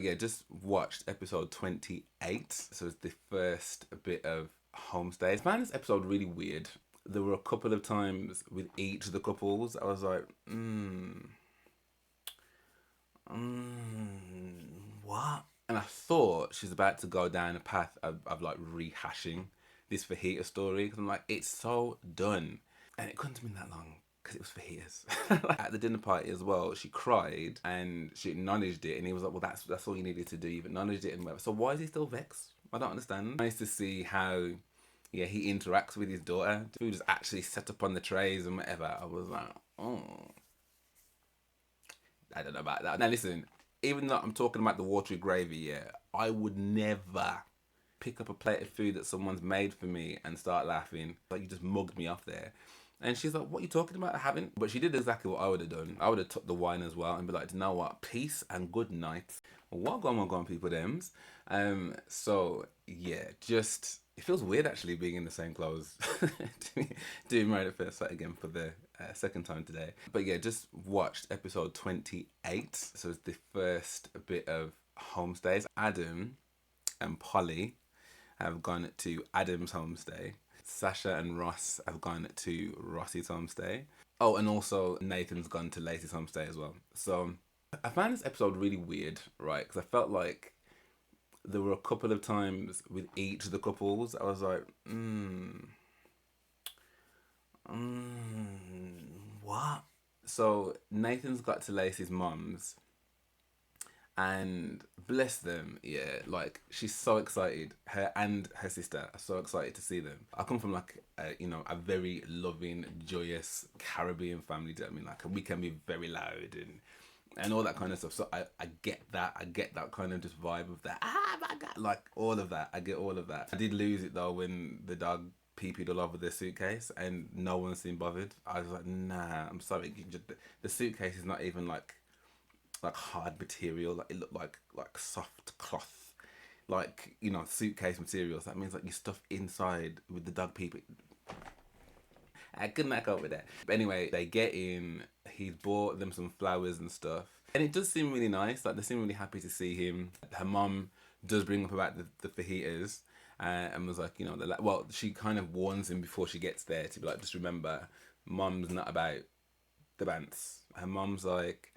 Yeah, just watched episode 28. So it's the first bit of homestay. I found this episode really weird. There were a couple of times with each of the couples, I was like, what? And I thought she's about to go down a path of like rehashing this fajita story. Because I'm like, it's so done. And it couldn't have been that long because it was fajitas. Like, at the dinner party as well, she cried and she acknowledged it. And he was like, well, that's all you needed to do. You've acknowledged it and whatever. So why is he still vexed? I don't understand. Nice to see how, yeah, he interacts with his daughter. Food is actually set up on the trays and whatever. I was like, oh. I don't know about that. Now listen, even though I'm talking about the watery gravy, yeah, I would never pick up a plate of food that someone's made for me and start laughing. Like, you just mugged me off there. And she's like, what are you talking about? I haven't. But she did exactly what I would have done. I would have took the wine as well and be like, you know what? Peace and good night. What going, people, thems. So, yeah, just, it feels weird actually being in the same clothes. Doing Married at First Sight again for the second time today. But yeah, just watched episode 28. So it's the first bit of homestays. Adam and Polly have gone to Adam's homestay. Sasha and Ross have gone to Rossi's homestay. Oh, and also Nathan's gone to Lacy's homestay as well. So I found this episode really weird, right? Because I felt like there were a couple of times with each of the couples, I was like, what? So Nathan's got to Lacy's mum's, and bless them, yeah, like she's so excited. Her and her sister are so excited to see them. I come from like a very loving, joyous Caribbean family. Do you know what I mean? Like, we can be very loud and all that kind of stuff. So I get that. I get that kind of just vibe of that. Ah, my God, like all of that. I get all of that. I did lose it though when the dog pee-peed all over their suitcase and no one seemed bothered. I was like, nah, I'm sorry. The suitcase is not even like hard material. Like, it looked like soft cloth, like, suitcase materials. That means like you stuff inside with the dog pee. I couldn't back up with that. But anyway, they get in. He's bought them some flowers and stuff, and it does seem really nice. Like, they seem really happy to see him. Her mum does bring up about the fajitas, and was like, well, she kind of warns him before she gets there to be like, just remember, mum's not about the bants. Her mum's like,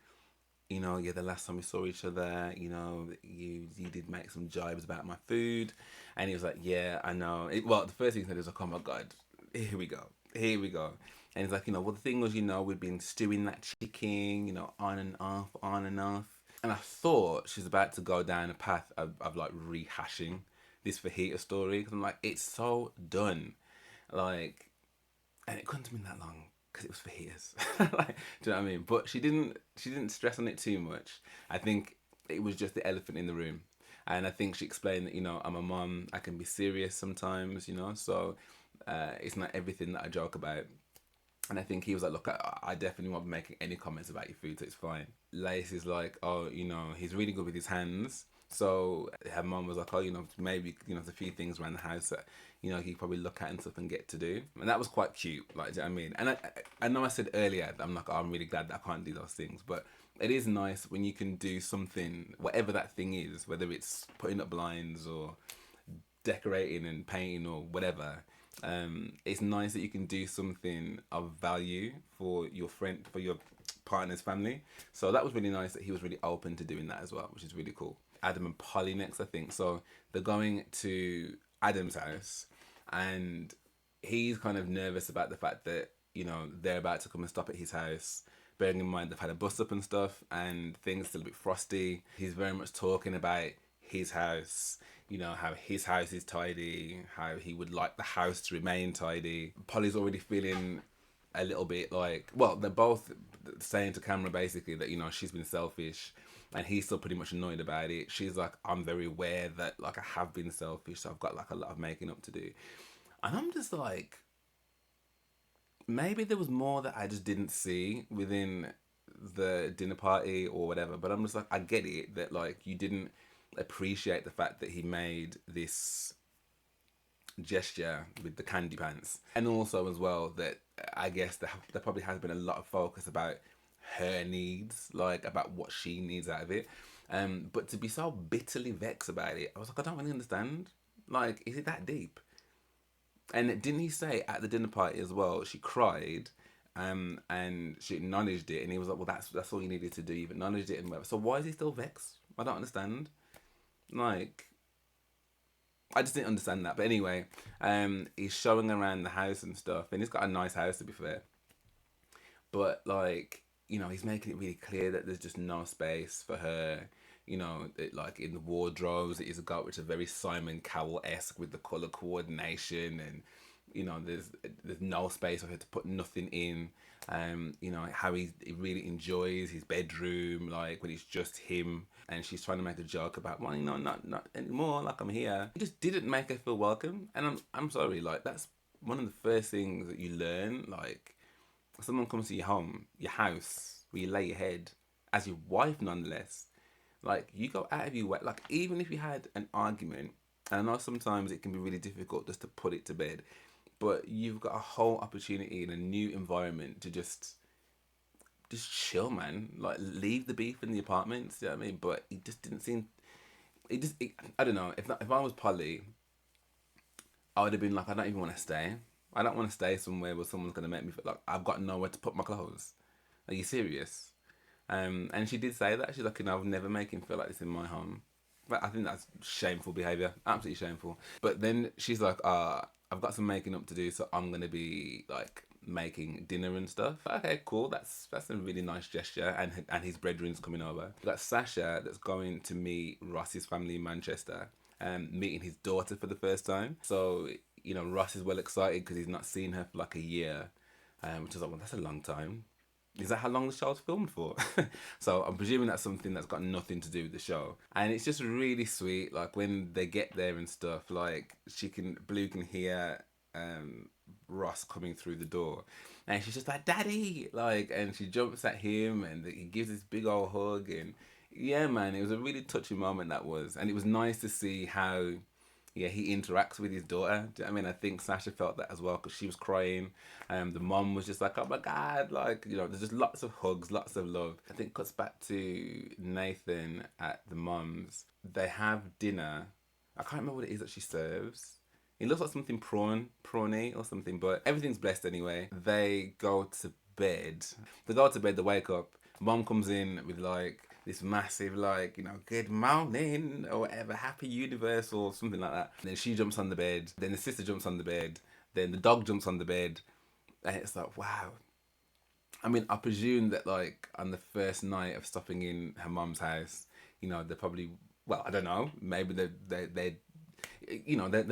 yeah, the last time we saw each other, you did make some jibes about my food. And he was like, yeah, I know. Well, the first thing he said was like, oh my God, here we go. And he's like, well, the thing was, we'd been stewing that chicken, on and off, on and off. And I thought she's about to go down a path of like rehashing this fajita story. Because I'm like, it's so done. Like, and it couldn't have been that long because it was fajitas. Like, do you know what I mean? But she didn't stress on it too much. I think it was just the elephant in the room. And I think she explained that, I'm a mum, I can be serious sometimes, so it's not everything that I joke about. And I think he was like, look, I definitely won't be making any comments about your food, so it's fine. Lacey's like, oh, he's really good with his hands. So her mum was like, oh, maybe, there's a few things around the house that, he probably look at and stuff and get to do. And that was quite cute, like, do you know what I mean? And I know I said earlier that I'm like, oh, I'm really glad that I can't do those things. But it is nice when you can do something, whatever that thing is, whether it's putting up blinds or decorating and painting or whatever. It's nice that you can do something of value for your friend, for your partner's family. So that was really nice that he was really open to doing that as well, which is really cool. Adam and Polly next, I think. So they're going to Adam's house, and he's kind of nervous about the fact that, they're about to come and stop at his house. Bearing in mind they've had a bus up and stuff, and things still a bit frosty. He's very much talking about his house, how his house is tidy, how he would like the house to remain tidy. Polly's already feeling a little bit like, well, they're both saying to camera basically that, she's been selfish, and he's still pretty much annoyed about it. She's like, I'm very aware that, like, I have been selfish, so I've got like a lot of making up to do. And I'm just like, maybe there was more that I just didn't see within the dinner party or whatever, but I'm just like, I get it that, like, you didn't appreciate the fact that he made this gesture with the candy pants. And also as well that I guess there probably has been a lot of focus about her needs, like about what she needs out of it. But to be so bitterly vexed about it, I was like, I don't really understand. Like, is it that deep? And didn't he say at the dinner party as well? She cried, and she acknowledged it, and he was like, "Well, that's all you needed to do. You've acknowledged it, and whatever." So why is he still vexed? I don't understand. Like, I just didn't understand that. But anyway, he's showing around the house and stuff, and he's got a nice house to be fair. But like, he's making it really clear that there's just no space for her. Like in the wardrobes, it is got which are very Simon Cowell esque with the color coordination, and there's no space for her to put nothing in. How he really enjoys his bedroom, like when it's just him, and she's trying to make a joke about, well, not anymore, like I'm here. It just didn't make her feel welcome, and I'm sorry, like that's one of the first things that you learn, like someone comes to your home, your house, where you lay your head, as your wife nonetheless. Like, you go out of your way. Like, even if you had an argument, and I know sometimes it can be really difficult just to put it to bed, but you've got a whole opportunity in a new environment to just chill, man. Like, leave the beef in the apartment. You know what I mean? But it just didn't seem. I don't know. If I was Polly, I would have been like, I don't even want to stay. I don't want to stay somewhere where someone's gonna make me feel like I've got nowhere to put my clothes. Are you serious? And she did say that she's like, I'll never make him feel like this in my home. But I think that's shameful behaviour, absolutely shameful. But then she's like, I've got some making up to do, so I'm gonna be like making dinner and stuff. Okay, cool. That's a really nice gesture, and his brethren's coming over. We've got Sasha that's going to meet Ross's family in Manchester, meeting his daughter for the first time. So Ross is well excited because he's not seen her for like a year, which is like, well, that's a long time. Is that how long the show's filmed for? So I'm presuming that's something that's got nothing to do with the show. And it's just really sweet, like when they get there and stuff, like Blue can hear Ross coming through the door. And she's just like, Daddy! Like, and she jumps at him and he gives this big old hug. And yeah, man, it was a really touching moment, that was. And it was nice to see how he interacts with his daughter. Do you know what I mean? I think Sasha felt that as well because she was crying. The mom was just like, oh my God, like, there's just lots of hugs, lots of love. I think cuts back to Nathan at the mum's. They have dinner. I can't remember what it is that she serves. It looks like something prawny or something, but everything's blessed anyway. They go to bed. They wake up. Mom comes in with like this massive, like, good morning or whatever, happy universe or something like that. And then she jumps on the bed. Then the sister jumps on the bed. Then the dog jumps on the bed. And it's like, wow. I mean, I presume that like on the first night of stopping in her mum's house, they're probably, well, I don't know, maybe they're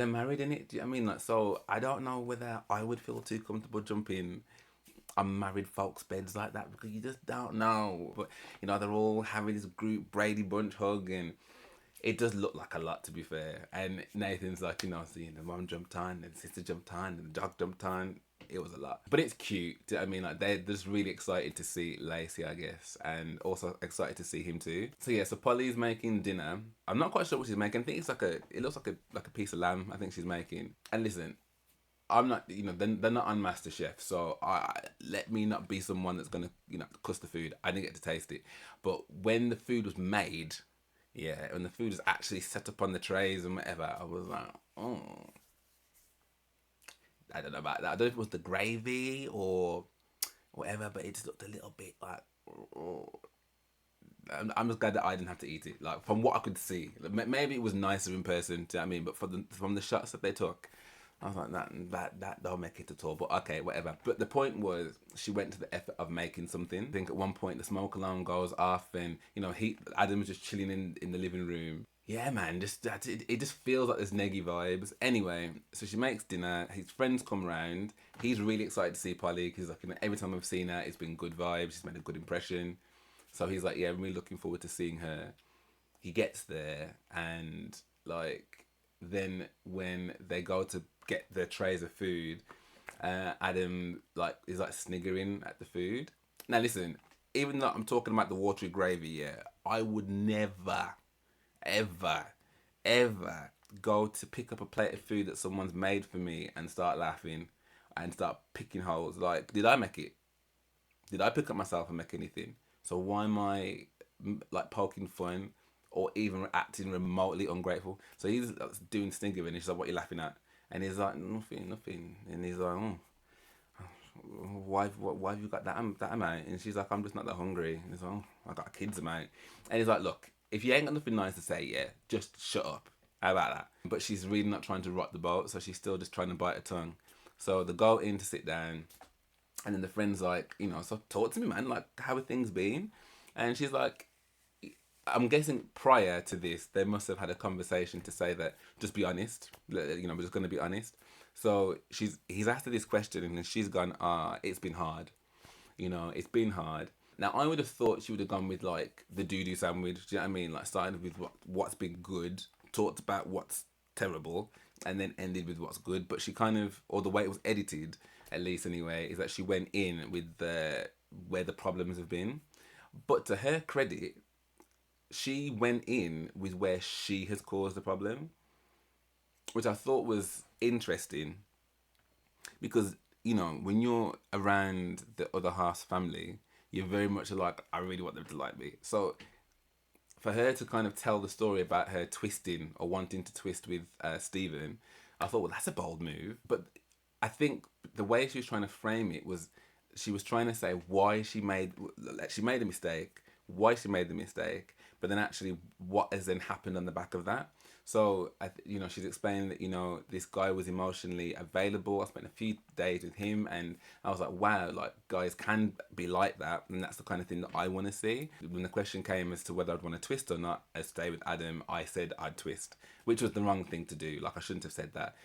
married in it. Do you know what I mean? Like, so I don't know whether I would feel too comfortable jumping on married folks' beds like that because you just don't know. But they're all having this group Brady Bunch hug, and it does look like a lot, to be fair. And Nathan's like, seeing the mum jumped on, and the sister jumped on, and the dog jumped on. It was a lot, but it's cute. Do you know what I mean? Like, they're just really excited to see Lacy, I guess, and also excited to see him too. So yeah, so Polly's making dinner. I'm not quite sure what she's making. I think it's it looks like a piece of lamb. I think she's making. And listen, I'm not, they're not on MasterChef, so let me not be someone that's gonna, cuss the food. I didn't get to taste it, but when the food was made, when the food was actually set up on the trays and whatever, I was like, oh, I don't know about that. I don't know if it was the gravy or whatever, but it just looked a little bit like. Oh. I'm just glad that I didn't have to eat it. Like, from what I could see, maybe it was nicer in person. Do you know what I mean? But from the shots that they took, I was like, that don't make it at all. But okay, whatever. But the point was, she went to the effort of making something. I think at one point the smoke alarm goes off, and Adam was just chilling in the living room. Yeah, man, it just feels like there's neggy vibes. Anyway, so she makes dinner. His friends come round. He's really excited to see Polly because like, every time I've seen her, it's been good vibes. She's made a good impression. So he's like, yeah, I'm really looking forward to seeing her. He gets there, and like, then when they go to get their trays of food, Adam is sniggering at the food. Now listen, even though I'm talking about the watery gravy, I would never, ever, ever go to pick up a plate of food that someone's made for me and start laughing and start picking holes. Like, did I make it? Did I pick up myself and make anything? So why am I like poking fun or even acting remotely ungrateful. So he's doing Stinker and she's like, what are you laughing at? And he's like, nothing, nothing. And he's like, oh, why have you got that amount? And she's like, I'm just not that hungry. And he's like, oh, I got a kids amount. And he's like, look, if you ain't got nothing nice to say, yeah, just shut up. How about that? But she's really not trying to rock the boat, so she's still just trying to bite her tongue. So they go in to sit down, and then the friend's like, so talk to me, man. Like, how have things been? And she's like, I'm guessing prior to this, they must have had a conversation to say that just be honest. We're just gonna be honest. So he's asked her this question, and then she's gone, it's been hard. It's been hard. Now I would have thought she would have gone with like the doo-doo sandwich. Do you know what I mean? Like started with what's been good, talked about what's terrible, and then ended with what's good. But she kind of, or the way it was edited, at least anyway, is that she went in with where the problems have been. But to her credit, she went in with where she has caused the problem, which I thought was interesting because, when you're around the other half's family, you're very much like, I really want them to like me. So for her to kind of tell the story about her twisting or wanting to twist with Stephen, I thought, well, that's a bold move. But I think the way she was trying to frame it was she was trying to say why she made a mistake, why she made the mistake, but then actually what has then happened on the back of that. So, she's explaining that, this guy was emotionally available. I spent a few days with him and I was like, wow, like guys can be like that. And that's the kind of thing that I want to see. When the question came as to whether I'd want to twist or not, I stay with Adam. I said I'd twist, which was the wrong thing to do. Like I shouldn't have said that.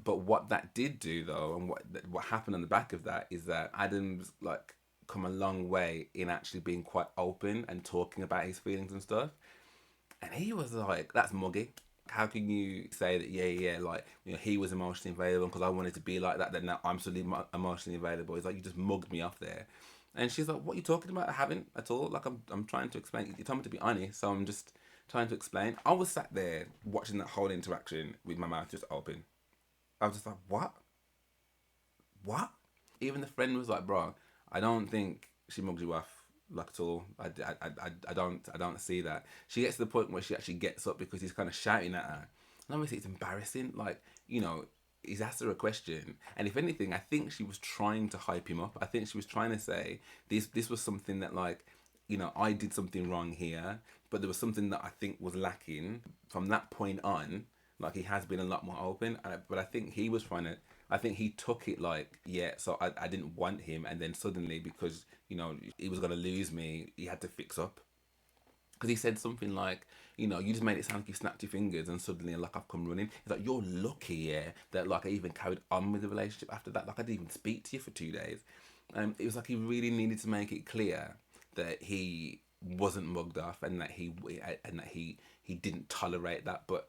But what that did do though, and what happened on the back of that is that Adam's like come a long way in actually being quite open and talking about his feelings and stuff. And he was like, that's muggy. How can you say that, like, he was emotionally available because I wanted to be like that, then now I'm suddenly emotionally available. He's like, you just mugged me off there. And she's like, what are you talking about? I haven't at all. Like, I'm trying to explain. You told me to be honest, so I'm just trying to explain. I was sat there watching that whole interaction with my mouth just open. I was just like, what? What? Even the friend was like, bro, I don't think she mugged you off like at all. I don't see that. She gets to the point where she actually gets up because he's kind of shouting at her. And obviously it's embarrassing. Like, he's asked her a question, and if anything, I think she was trying to hype him up. I think she was trying to say this was something that, like, I did something wrong here, but there was something that I think was lacking from that point on. Like, he has been a lot more open, but I think he was trying to. I think he took it like, yeah, so I didn't want him, and then suddenly, because he was gonna lose me, he had to fix up. Because he said something like, you just made it sound like you snapped your fingers and suddenly, like, I've come running. He's like, you're lucky, yeah, that, like, I even carried on with the relationship after that. Like, I didn't even speak to you for 2 days. It was like he really needed to make it clear that he wasn't mugged off and that he didn't tolerate that. But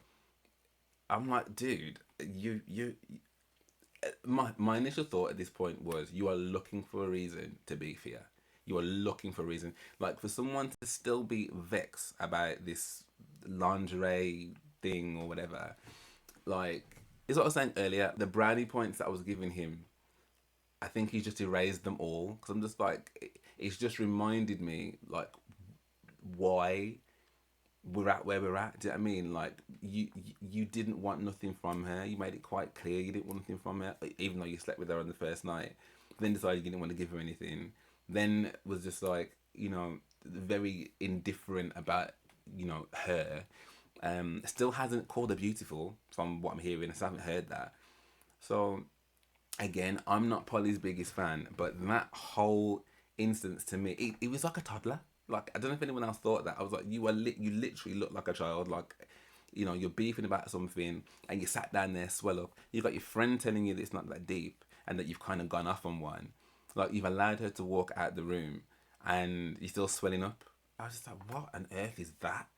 I'm like, dude, my initial thought at this point was, you are looking for a reason to beef here. You are looking for a reason. Like, for someone to still be vexed about this lingerie thing or whatever, like, it's what I was saying earlier, the brownie points that I was giving him, I think he just erased them all. Because I'm just like, it's just reminded me, like, why we're at where we're at. Do you know what I mean? Like, you didn't want nothing from her. You made it quite clear you didn't want nothing from her, even though you slept with her on the first night. Then decided you didn't want to give her anything. Then was just like, very indifferent about, her. Still hasn't called her beautiful from what I'm hearing. I still haven't heard that. So again, I'm not Polly's biggest fan, but that whole instance to me, it was like a toddler. Like, I don't know if anyone else thought that. I was like, you literally look like a child. Like, you're beefing about something and you sat down there, swell up. You've got your friend telling you that it's not that deep and that you've kind of gone off on one. Like, you've allowed her to walk out the room and you're still swelling up. I was just like, what on earth is that?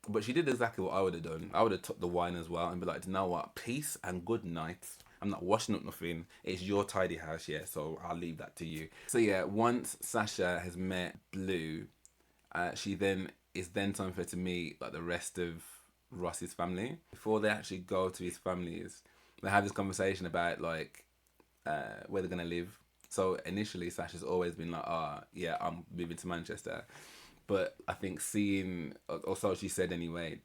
But she did exactly what I would have done. I would have took the wine as well and be like, you know what? Peace and good night. I'm not washing up nothing. It's your tidy house, yeah, so I'll leave that to you. So yeah, once Sasha has met Blue, it's then time for her to meet, like, the rest of Ross's family. Before they actually go to his families, they have this conversation about, like, where they're gonna live. So initially, Sasha's always been like, yeah, I'm moving to Manchester. But I think seeing, or so she said anyway,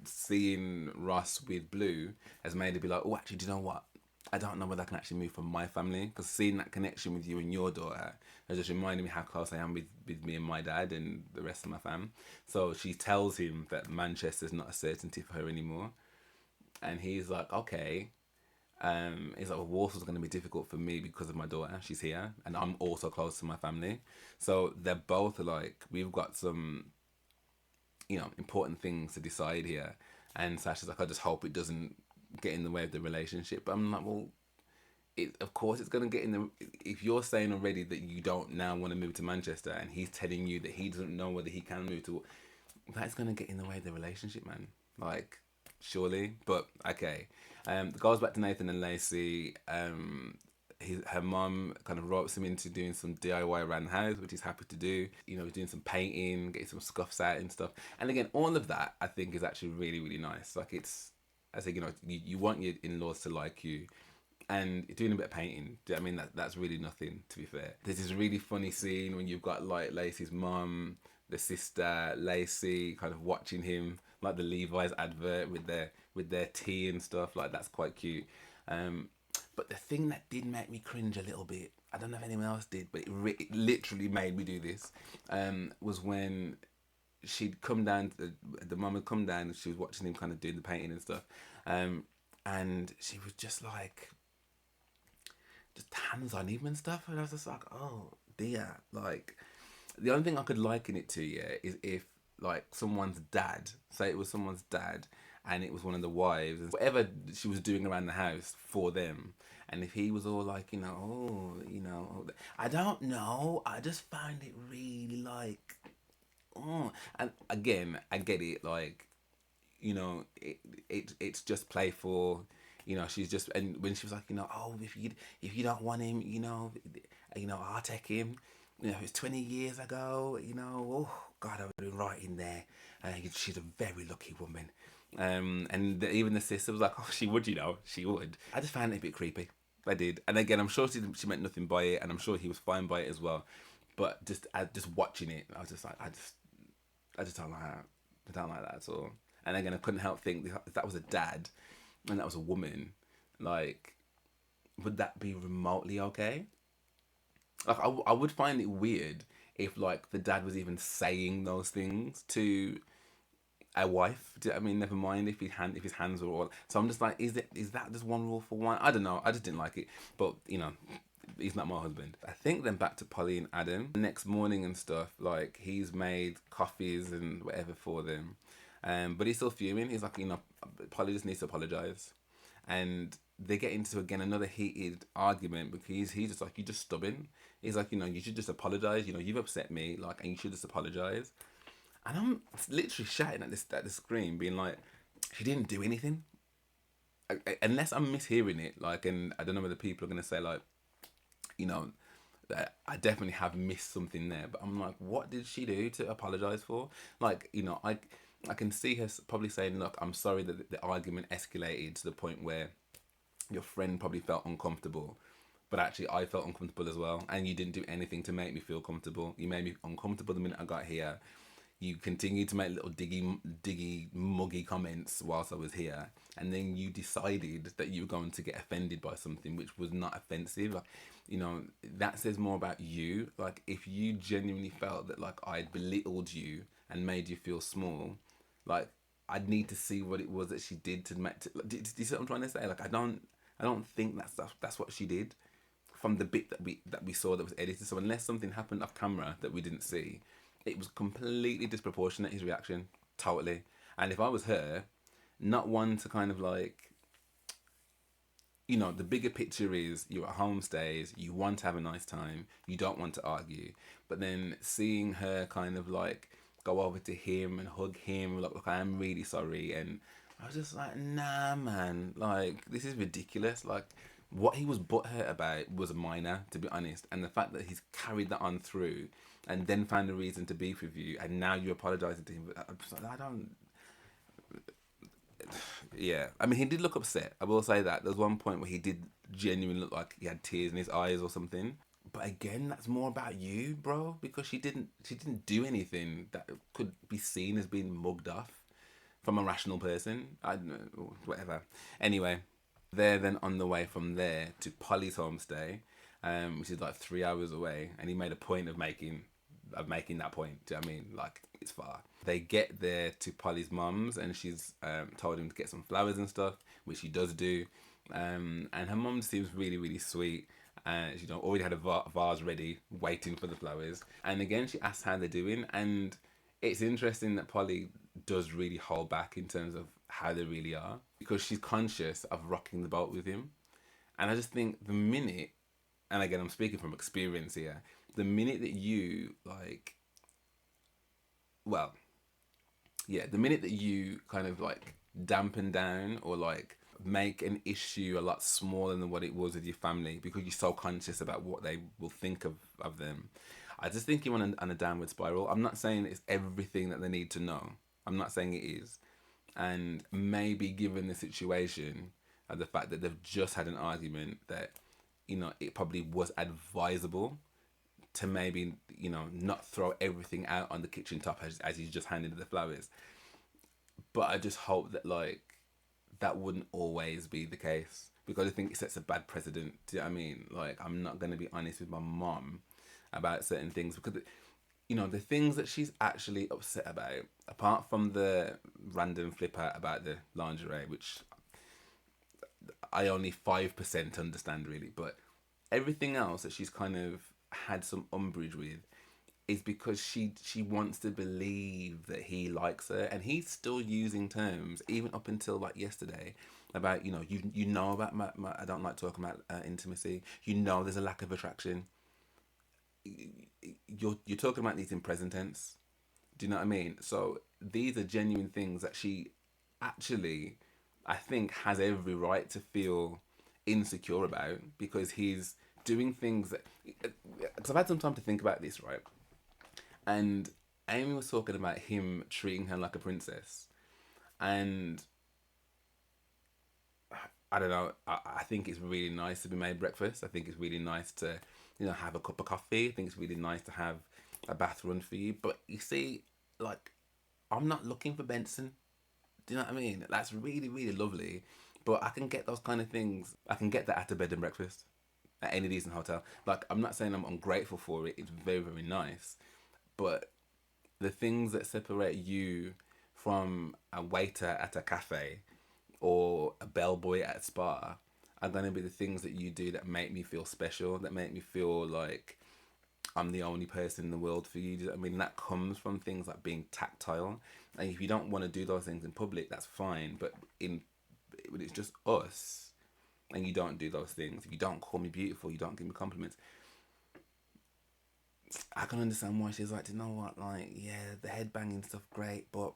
seeing Ross with Blue has made her be like, oh, actually, do you know what? I don't know whether I can actually move from my family, because seeing that connection with you and your daughter has just reminded me how close I am with me and my dad and the rest of my fam. So she tells him that Manchester's not a certainty for her anymore. And he's like, okay. He's like, well, Warsaw's going to be difficult for me because of my daughter. She's here, and I'm also close to my family. So they're both like, we've got some, important things to decide here. And Sasha's like, I just hope it doesn't get in the way of the relationship. But I'm like, well, of course it's going to get in the... If you're saying already that you don't now want to move to Manchester, and he's telling you that he doesn't know whether he can move to... That's going to get in the way of the relationship, man. Like, surely. But, okay. Goes back to Nathan and Lacy. Her mum kind of ropes him into doing some DIY around the house, which he's happy to do. Doing some painting, getting some scuffs out and stuff. And again, all of that I think is actually really, really nice. Like, it's, I think, you want your in-laws to like you, and you're doing a bit of painting. Do you know what I mean? That's really nothing, to be fair. There's this really funny scene when you've got like Lacey's mum, the sister, Lacy, kind of watching him, like the Levi's advert with their tea and stuff. Like, that's quite cute. But the thing that did make me cringe a little bit, I don't know if anyone else did, but it literally made me do this, was when she'd come down, the mum had come down and she was watching him kind of doing the painting and stuff. And she was just like, just hands on him and stuff. And I was just like, oh dear. Like, the only thing I could liken it to, yeah, is if like someone's dad, say it was someone's dad, and it was one of the wives, and whatever she was doing around the house for them, and if he was all like, I don't know, I just find it really like, oh. And again, I get it, like, it's just playful. She's just... And when she was like, oh, if you don't want him, I'll take him. It's 20 years ago, oh God, I would have been right in there. She's a very lucky woman. And even the sister was like, oh, she would, she would. I just found it a bit creepy. I did. And again, I'm sure she meant nothing by it, and I'm sure he was fine by it as well. But just watching it, I was just like, I just don't like that. I don't like that at all. And again, I couldn't help think, if that was a dad and that was a woman, like, would that be remotely okay? Like, I would find it weird if, like, the dad was even saying those things to a wife. Do you know what I mean? Never mind if his hands were all... So I'm just like, is that just one rule for one? I don't know. I just didn't like it. But, he's not my husband. I think then back to Polly and Adam. The next morning and stuff, like, he's made coffees and whatever for them. But he's still fuming. He's like, Polly just needs to apologise. And they get into, again, another heated argument because he's just like, you're just stubborn. He's like, you should just apologise. You've upset me, like, and you should just apologise. And I'm literally shouting at the screen, being like, she didn't do anything. Unless I'm mishearing it, like, and I don't know whether people are going to say, like, that I definitely have missed something there. But I'm like, what did she do to apologise for? Like, I can see her probably saying, look, I'm sorry that the argument escalated to the point where your friend probably felt uncomfortable. But actually, I felt uncomfortable as well. And you didn't do anything to make me feel comfortable. You made me uncomfortable the minute I got here. You continued to make little diggy, muggy comments whilst I was here. And then you decided that you were going to get offended by something which was not offensive. Like, that says more about you. Like, if you genuinely felt that, like, I'd belittled you and made you feel small, like, I'd need to see what it was that she did to make... do you see what I'm trying to say? Like, I don't think that's what she did from the bit that we saw that was edited. So unless something happened off camera that we didn't see, it was completely disproportionate, his reaction. Totally. And if I was her, not one to kind of like... the bigger picture is you're at homestays, you want to have a nice time, you don't want to argue. But then seeing her kind of like go over to him and hug him, like, look, I am really sorry. And I was just like, nah, man, like, this is ridiculous. Like, what he was butthurt about was minor, to be honest. And the fact that he's carried that on through and then found a reason to beef with you, and now you're apologising to him, I don't... Yeah, I mean, he did look upset. I will say that. There was one point where he did genuinely look like he had tears in his eyes or something. But again, that's more about you, bro, because she didn't do anything that could be seen as being mugged off from a rational person. I don't know, whatever. Anyway, they're then on the way from there to Polly's homestay, which is like 3 hours away, and he made a point of making that point. Do you know what I mean? Like, it's far. They get there to Polly's mum's, and she's told him to get some flowers and stuff, which he does do. And her mum seems really, really sweet. And she already had a vase ready, waiting for the flowers. And again, she asks how they're doing, and it's interesting that Polly does really hold back in terms of how they really are, because she's conscious of rocking the boat with him. And I just think the minute, and again, I'm speaking from experience here, the minute that you like, well, yeah, the minute that you kind of like dampen down or like make an issue a lot smaller than what it was with your family because you're so conscious about what they will think of them, I just think you're on a downward spiral. I'm not saying it's everything that they need to know. I'm not saying it is. And maybe given the situation and the fact that they've just had an argument, that, it probably was advisable to maybe, not throw everything out on the kitchen top as he's just handed the flowers. But I just hope that, like, that wouldn't always be the case, because I think it sets a bad precedent. Do you know what I mean? Like, I'm not going to be honest with my mom about certain things, because, the things that she's actually upset about, apart from the random flip out about the lingerie, which I only 5% understand really, but everything else that she's kind of had some umbrage with is because she wants to believe that he likes her, and he's still using terms even up until like yesterday about you know about my I don't like talking about intimacy. There's a lack of attraction. You're talking about these in present tense. Do you know what I mean? So these are genuine things that she actually, I think, has every right to feel insecure about, because he's doing things that. Because I've had some time to think about this, right? And Amy was talking about him treating her like a princess. And I don't know, I think it's really nice to be made breakfast. I think it's really nice to, have a cup of coffee. I think it's really nice to have a bath run for you. But you see, like, I'm not looking for Benson. Do you know what I mean? That's really, really lovely. But I can get those kind of things. I can get that at a bed and breakfast at any decent hotel. Like, I'm not saying I'm ungrateful for it. It's very, very nice. But the things that separate you from a waiter at a cafe or a bellboy at a spa are going to be the things that you do that make me feel special, that make me feel like I'm the only person in the world for you. I mean, that comes from things like being tactile. And if you don't want to do those things in public, that's fine. But when it's just us, and you don't do those things, if you don't call me beautiful, you don't give me compliments, I can understand why she's like, you know what, like, yeah, the headbanging stuff, great, but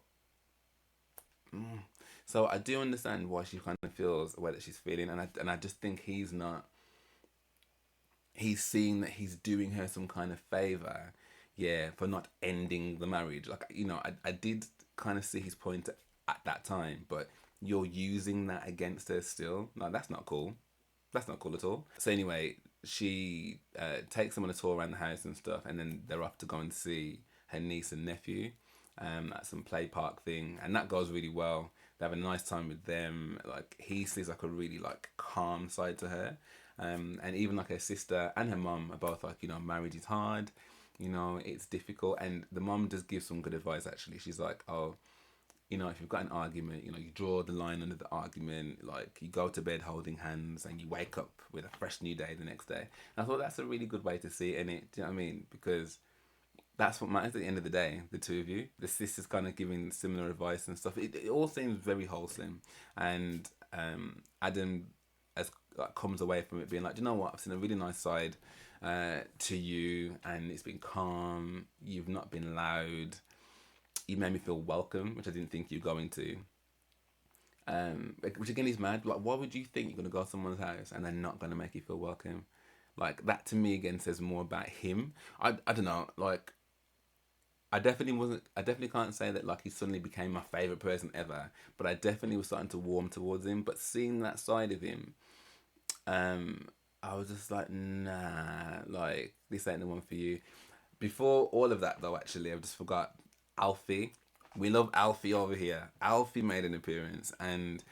so I do understand why she kind of feels the way that she's feeling, and I just think he's seeing that he's doing her some kind of favor, yeah, for not ending the marriage. Like, I did kind of see his point at that time, but you're using that against her still. No, that's not cool. That's not cool at all. So anyway, she takes them on a tour around the house and stuff, and then they're off to go and see her niece and nephew at some play park thing, and that goes really well. They have a nice time with them. Like, he sees like a really like calm side to her, and even like her sister and her mum are both like, marriage is hard, it's difficult, and the mum does give some good advice actually. She's like, oh, if you've got an argument, you draw the line under the argument, like you go to bed holding hands and you wake up with a fresh new day the next day. And I thought that's a really good way to see it, innit? Do you know what I mean? Because that's what matters at the end of the day, the two of you. The sister's kind of giving similar advice and stuff. It all seems very wholesome. And Adam comes away from it being like, do you know what? I've seen a really nice side to you, and it's been calm. You've not been loud. You made me feel welcome, which I didn't think you were going to. Which again is mad. Like, why would you think you're going to go to someone's house and they're not going to make you feel welcome? Like, that to me again says more about him. I don't know. Like, I definitely can't say that like he suddenly became my favourite person ever, but I definitely was starting to warm towards him. But seeing that side of him, I was just like, nah, like this ain't the one for you. Before all of that, though, actually, I've just forgot Alfie. We love Alfie over here. Alfie made an appearance, and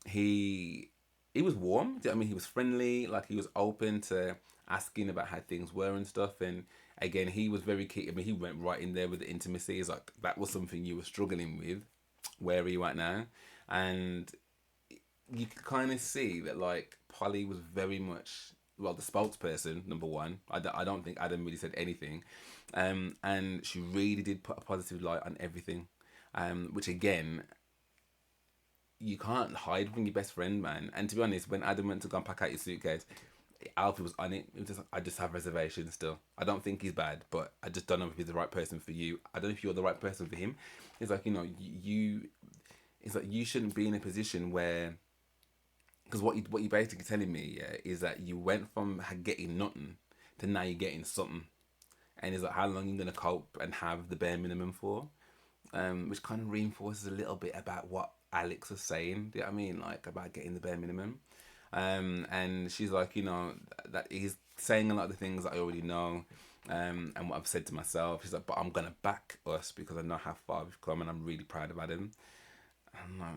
he he was warm. I mean, he was friendly. Like he was open to asking about how things were and stuff. And again, he was very key. I mean, he went right in there with the intimacy. It's like that was something you were struggling with. Where are you at now? And you could kind of see that like Polly was very much well the spokesperson number one. I don't think Adam really said anything, and she really did put a positive light on everything, which again you can't hide from your best friend, man. And to be honest, when Adam went to go and pack out his suitcase, Alfie was on it. It was just, I just have reservations still. I don't think he's bad, but I just don't know if he's the right person for you. I don't know if you're the right person for him. It's like, you know, it's like you shouldn't be in a position where, because what you basically telling me, yeah, is that you went from getting nothing to now you're getting something, and it's like how long you gonna cope and have the bare minimum for, which kind of reinforces a little bit about what Alex was saying. Do you know what I mean? Like about getting the bare minimum. And she's like, you know, that he's saying a lot of the things that I already know, and what I've said to myself. She's like, but I'm gonna back us because I know how far we've come, and I'm really proud of Adam. I'm like,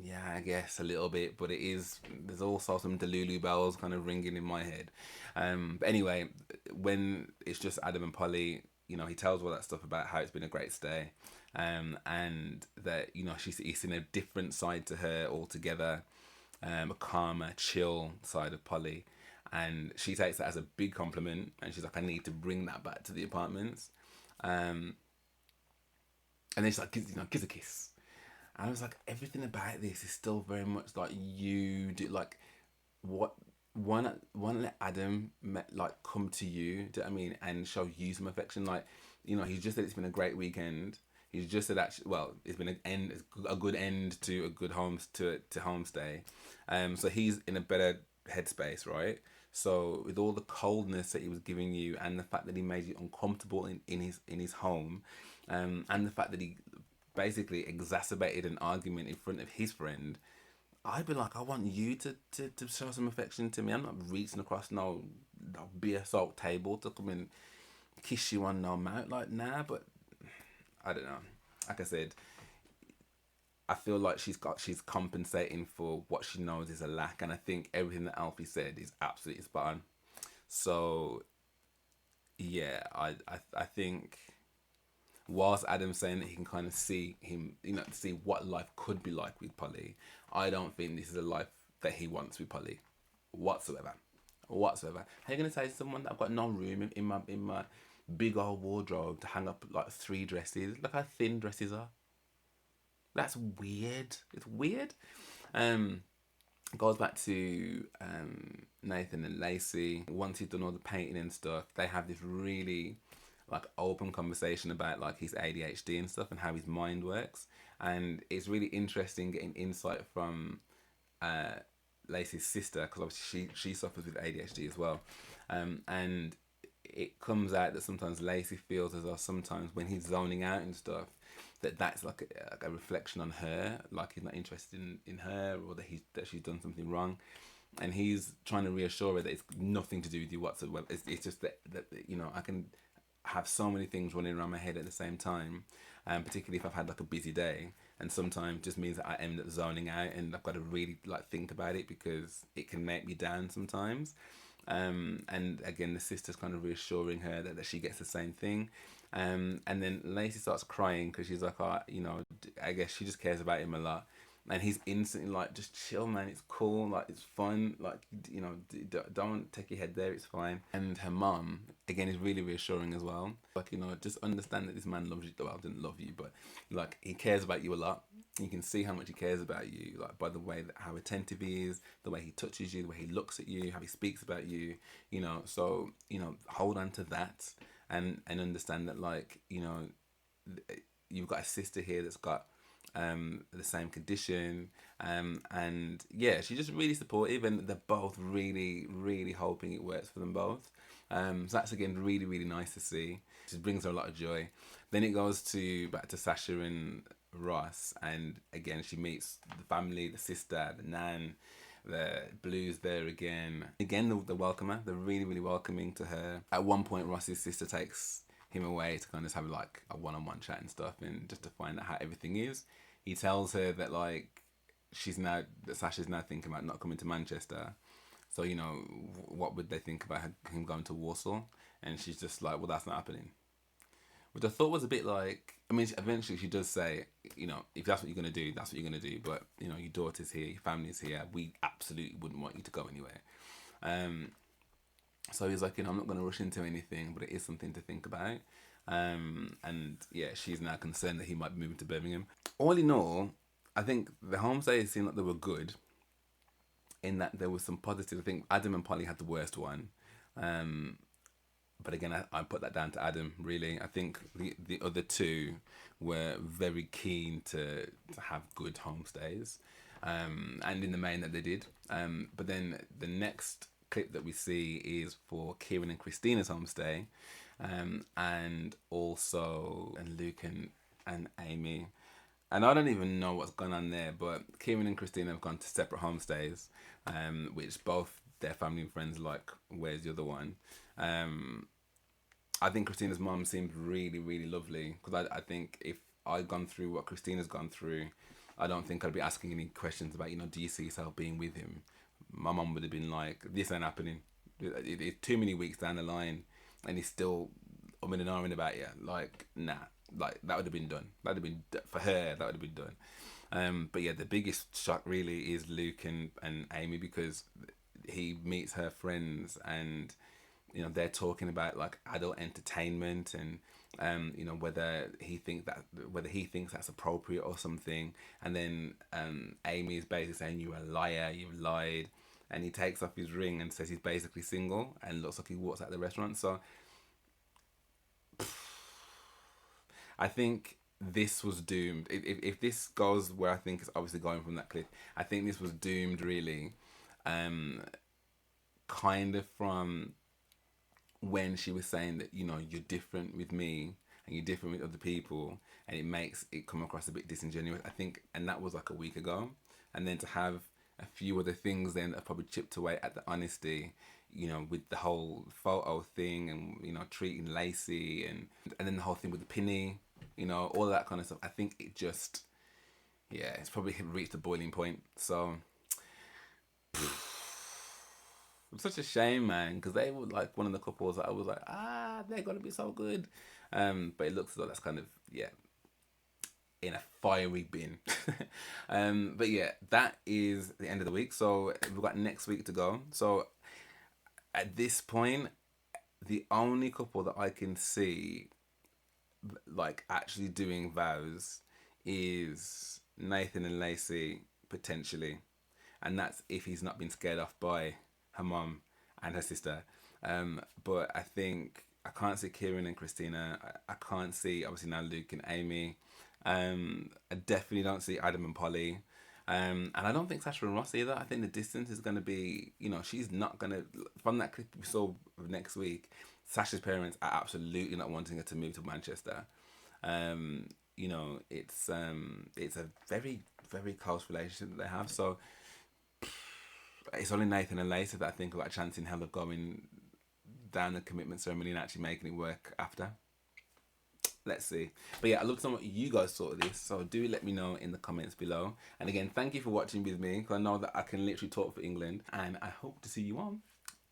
yeah, I guess a little bit, but it is. There's also some Delulu bells kind of ringing in my head. But anyway, when it's just Adam and Polly, you know, he tells all that stuff about how it's been a great stay, and that you know he's seen a different side to her altogether, a calmer, chill side of Polly, and she takes that as a big compliment, and she's like, I need to bring that back to the apartments, and then she's like, gives a kiss. And I was like, everything about this is still very much like you do. Like, what? One let Adam like come to you. Do you know what I mean? And show you some affection. Like, you know, he's just said it's been a great weekend. He's just said actually, well, it's been a good end to a good to homestay. So he's in a better headspace, right? So with all the coldness that he was giving you, and the fact that he made you uncomfortable in his home, and the fact that he basically exacerbated an argument in front of his friend, I'd be like, I want you to show some affection to me. I'm not reaching across no beer salt table to come and kiss you on no mouth. Like, nah, but I don't know. Like I said, I feel like she's compensating for what she knows is a lack, and I think everything that Alfie said is absolutely spot on. So yeah, I think whilst Adam's saying that he can kind of see him, you know, see what life could be like with Polly, I don't think this is a life that he wants with Polly, whatsoever, whatsoever. How you gonna say to someone that I've got no room in my big old wardrobe to hang up like 3 dresses? Look how thin dresses are. That's weird. It's weird. Um, Goes back to Nathan and Lacy. Once he's done all the painting and stuff, they have this really like open conversation about like his ADHD and stuff and how his mind works. And it's really interesting getting insight from uh, Lacy's sister, because obviously she suffers with ADHD as well. And it comes out that sometimes Lacy feels as though sometimes when he's zoning out and stuff, that's like a reflection on her, like he's not interested in her, or that she's done something wrong, and he's trying to reassure her that it's nothing to do with you whatsoever. It's just that you know, I can have so many things running around my head at the same time, particularly if I've had like a busy day, and sometimes just means that I end up zoning out, and I've got to really like think about it because it can make me down sometimes. And again, the sister's kind of reassuring her that she gets the same thing. And then Lacy starts crying because she's like, oh, you know, I guess she just cares about him a lot. And he's instantly like, just chill, man. It's cool. Like, it's fun. Like, you know, don't take your head there. It's fine. And her mum, again, is really reassuring as well. Like, you know, just understand that this man loves you. Well, didn't love you, but like, he cares about you a lot. You can see how much he cares about you, like by the way that how attentive he is, the way he touches you, the way he looks at you, how he speaks about you. You know, so you know, hold on to that, and understand that, like, you know, you've got a sister here that's got the same condition, and yeah, she's just really supportive, and they're both really hoping it works for them both. So that's again really nice to see. It just brings her a lot of joy. Then it goes to back to Sasha and Ross, and again she meets the family, the sister, the nan, The Blue's there again. Again, the welcomer. They're really, really welcoming to her. At one point, Ross's sister takes him away to kind of have like a one-on-one chat and stuff, and just to find out how everything is. He tells her that like that Sasha's now thinking about not coming to Manchester. So, you know, what would they think about him going to Warsaw? And she's just like, well, that's not happening. Which I thought was a bit like, I mean, eventually she does say, you know, if that's what you're going to do, that's what you're going to do. But, you know, your daughter's here, your family's here. We absolutely wouldn't want you to go anywhere. So he's like, you know, I'm not going to rush into anything, but it is something to think about. And yeah, she's now concerned that he might be moving to Birmingham. All in all, I think the homestays seemed like they were good in that there was some positive. I think Adam and Polly had the worst one. But again, I put that down to Adam, really. I think the other two were very keen to have good homestays. And in the main that they did. But then the next clip that we see is for Kieran and Christina's homestay. And also Luke and Amy. And I don't even know what's going on there, but Kieran and Christina have gone to separate homestays, which both their family and friends like. Where's the other one? I think Christina's mum seemed really, really lovely, because I think if I'd gone through what Christina's gone through, I don't think I'd be asking any questions about, you know, do you see yourself being with him? My mum would have been like, this ain't happening. It's too many weeks down the line and he's still umming and ahhing about you. Like, nah. Like, that would have been done. That would have been, for her, that would have been done. But yeah, the biggest shock really is Luke and Amy, because he meets her friends and, you know, they're talking about like adult entertainment and, you know, whether he thinks that's appropriate or something. And then Amy is basically saying, you're a liar, you've lied. And he takes off his ring and says he's basically single and looks like he walks out the restaurant. So I think this was doomed. If this goes where I think it's obviously going from that clip, I think this was doomed really, kind of from when she was saying that, you know, you're different with me and you're different with other people, and it makes it come across a bit disingenuous, I think. And that was like a week ago. And then to have a few other things then that probably chipped away at the honesty, you know, with the whole photo thing and, you know, treating Lacy and then the whole thing with the Pinny, you know, all that kind of stuff. I think it just, yeah, it's probably reached a boiling point. So it's such a shame, man, because they were like one of the couples that I was like, they're gonna be so good. But it looks as though that's kind of, yeah, in a fiery bin. But yeah, that is the end of the week. So we've got next week to go. So at this point, the only couple that I can see like actually doing vows is Nathan and Lacy, potentially. And that's if he's not been scared off by her mum and her sister. But I think I can't see Kieran and Christina. I can't see, obviously, now Luke and Amy. I definitely don't see Adam and Polly. And I don't think Sasha and Ross either. I think the distance is going to be, you know, she's not going to, from that clip we saw next week, Sasha's parents are absolutely not wanting her to move to Manchester. You know, it's a very, very close relationship that they have. So it's only Nathan and Lacy that I think have got a chance in hell of going down the commitment ceremony and actually making it work after. Let's see. But yeah, I'd love to know what you guys thought of this. So do let me know in the comments below. And again, thank you for watching with me, because I know that I can literally talk for England. And I hope to see you on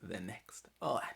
the next. Alright.